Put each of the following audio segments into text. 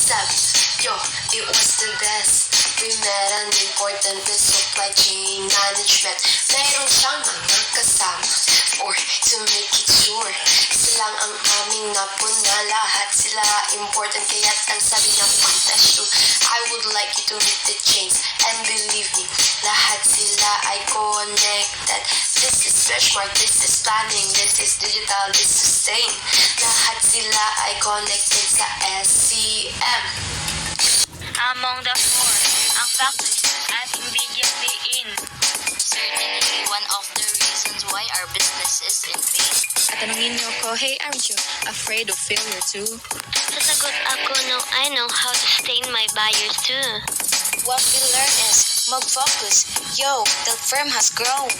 sabi, yo, it was the best. We met an important supply chain management. Meron siyang mga kasama or to make it sure. Silang ang aming napuna. Lahat sila important kaya't ang sabi niya contest you. I would like you to read the chains and believe me, lahat sila ay connected. This is benchmark, this is planning, this is digital, this is sustain. Lahat sila ay connected sa SCM. Among the four, ang factors at immediately in. Certainly one of the reasons why our business is in vain. At tanungin niyo ko, hey, aren't you afraid of failure too? Sasagot ako, no, I know how to sustain my buyers too. What we learn is mag-focus. Yo, the firm has grown.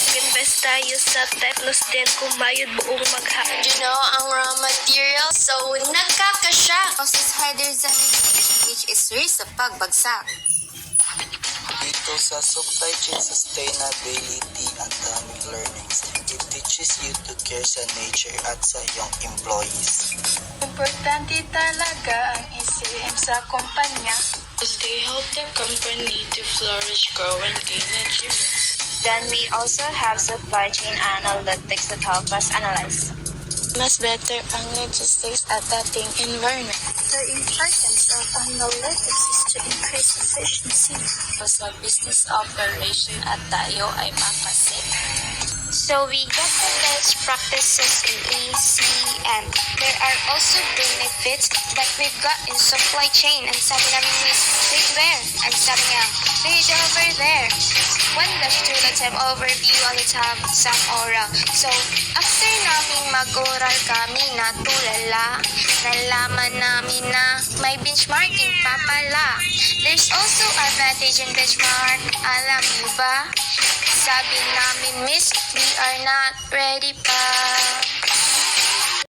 Invest tayo sa Tecnos din kung bayad buong maghapon. You know, ang raw material, so nagkakasya. Process harder than which is risk sa pagbagsak. Dito sa supply chain sustainability at daming learnings, it teaches you to care sa nature at sa iyong employees. Importante talaga ang SCM sa kumpanya. Because they help the company to flourish, grow, and gain achievements. Then we also have supply chain analytics that help us analyze. Mas better ang logistics at dating environment. The importance of analytics is to increase efficiency. Sa business operation at tayo ay makasave. So we get the best practices in ECM. There are also benefits that we've got in supply chain. And sabi namin is, wait where? And sabi niya, wait over there. 1 2, let's have overview and let's have some oral. So, after namin mag-oral kami natulala, nalaman namin na may benchmarking pa pala. There's also advantage in benchmark. Alam niyo ba? Sabi namin, miss, we are not ready pa.